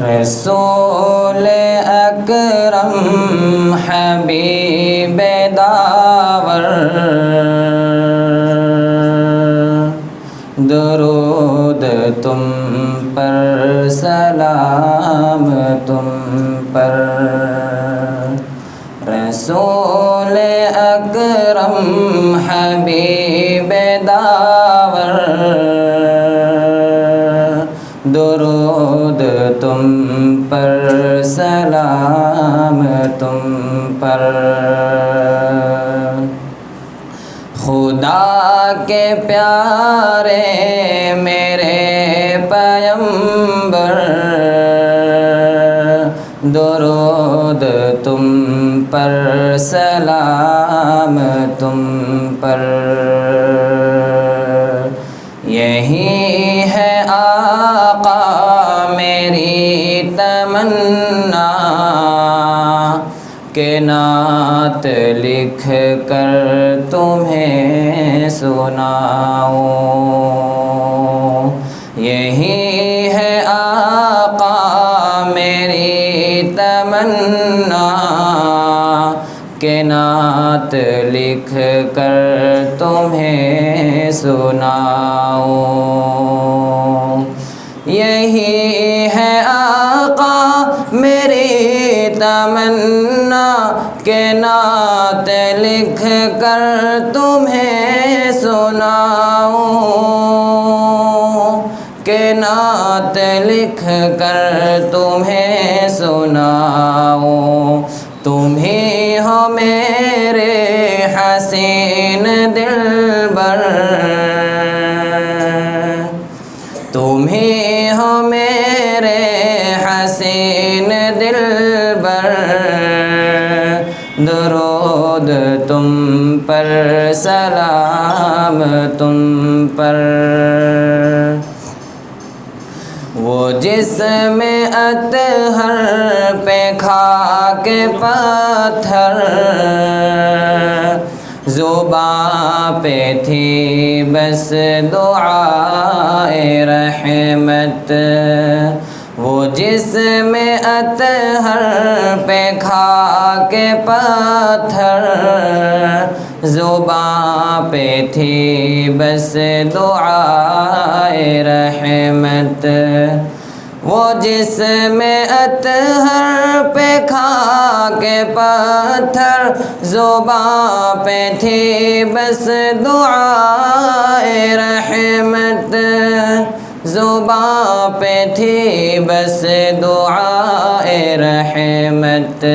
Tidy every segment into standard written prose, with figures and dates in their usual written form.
رسول اکرم حبیب داور، درود تم پر، سلام تم پر۔ رسول اکرم حبیب داور، درود تم پر، سلام تم پر۔ خدا کے پیارے میرے پیغمبر، درود تم پر، سلام تم پر۔ یہی ہے آقا میری تمنا کہ نعت لکھ کر تمہیں سناؤں۔ یہی ہے آقا میری تمنا کہ نعت لکھ کر تمہیں سناؤں۔ یہی ہے آقا میری تمنا کہ نعت لکھ کر تمہیں سناؤں، کہ نعت لکھ کر تمہیں سناؤں۔ تم ہی ہو میرے حسین دلبر، تم ہی ہو میرے حسین دلبر، درود تم پر، سلام تم پر۔ وہ جسم اطہر پہ خاک پتھر، زباں پہ تھی بس دعائے رحمت۔ وہ جسم اطہر پہ خاک پتھر، زباں پہ تھی بس دعائے رحمت۔ وہ جسم اطہر پہ خاک پتھر، زباں پہ تھی بس دعائے رحمت، زباں پہ تھی بس دعائے رحمت۔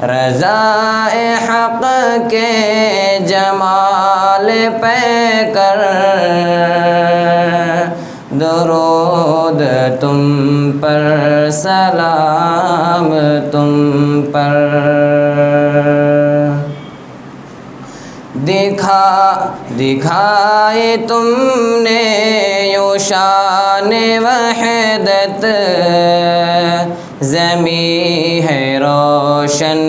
رضائے حق کے جمال پہ کر، درود تم پر، سلام تم پر۔ دکھائے تم نے یوں شان وحدت، زمیں ہے روشن،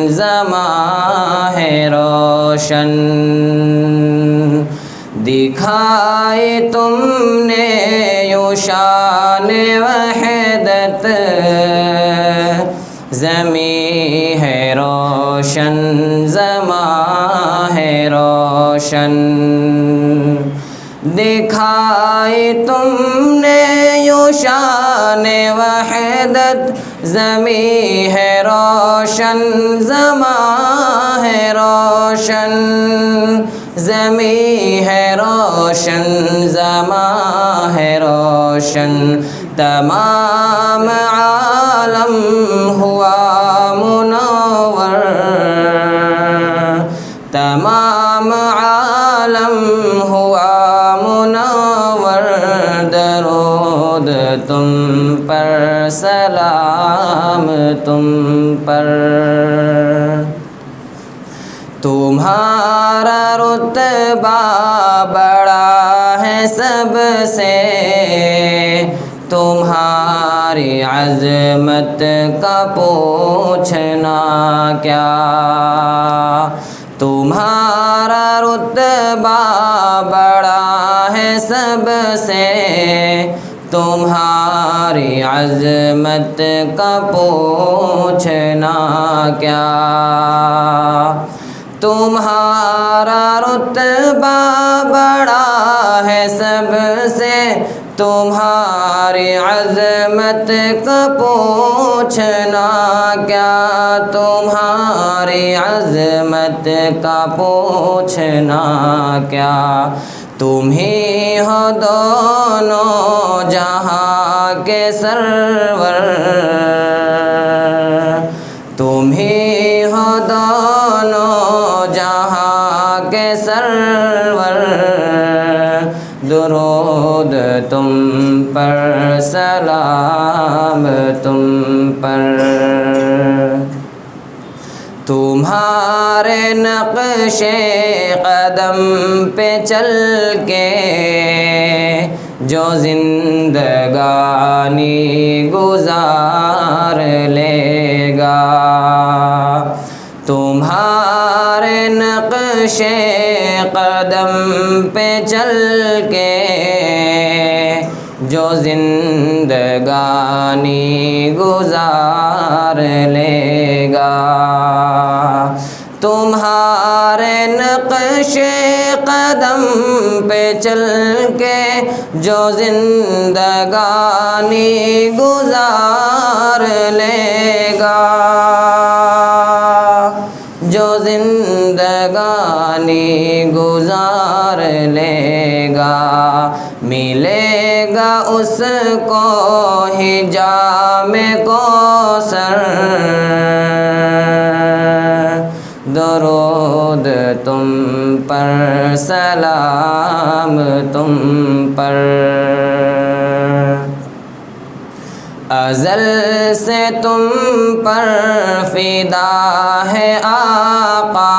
زماں ہے روشن۔ دکھائے تم نے یوں شان وحدت، زمیں ہے روشن، زماں ہے روشن۔ دکھائے تم نے یوں شان وحدت، زمیں ہے روشن، زماں ہے روشن۔ زمیں ہے روشن، زماں ہے روشن۔ تمام عالم ہوا منور، تمام عالم ہوا منور، درود تم پر، سلام تم پر۔ تمہارا رتبہ بڑا ہے سب سے، تمہاری عظمت کا پوچھنا کیا۔ تمہارا رتبہ بڑا ہے سب سے، تمہاری عظمت کا پوچھنا کیا، تمہارا رتبہ بڑا ہے سب سے، تمہاری عظمت کا پوچھنا کیا، تمہاری عظمت کا پوچھنا کیا، تم ہی ہو دونوں جہاں کے سرور، تم ہی ہو دونوں جہاں کے سرور، درود تم پر سلام تم پر، تمہارے نقش قدم پہ چل کے جو زندگانی گزار لے گا، تمہارے نقش قدم پہ چل کے جو زندگانی گزار لے گا، تمہارے نقش قدم پہ چل کے جو زندگانی گزار لے گا، جو زندگانی گزار لے گا، ملے گا اس کو ہی جام کوثر، درود تم پر سلام تم پر، ازل سے تم پر فدا ہے آقا،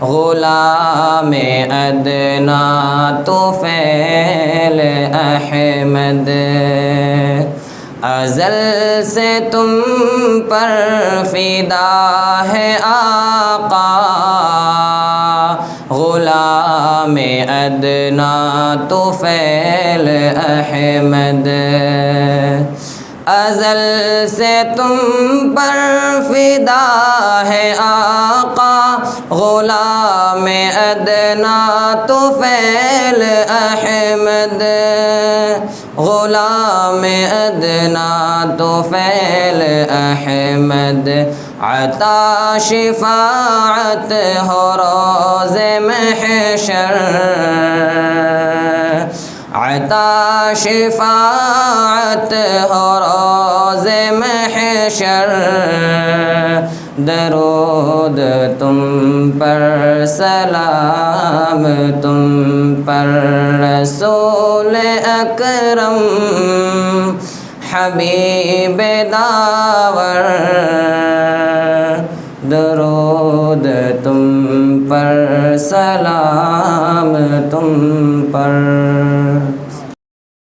غلام ادنا طفیل احمد، ازل سے تم پر فدا ہے آقا، غلام ادنا طفیل احمد، ازل سے تم پر فدا ہے آقا، غلام ادنا طفیل احمد، غلام ادنا طفیل احمد، عطا شفاعت ہو روز محشر، عطا شفاعت ہو روز محشر، درود تم پر سلام تم پر، رسول اکرم حبیب داور، درود تم پر سلام تم پر۔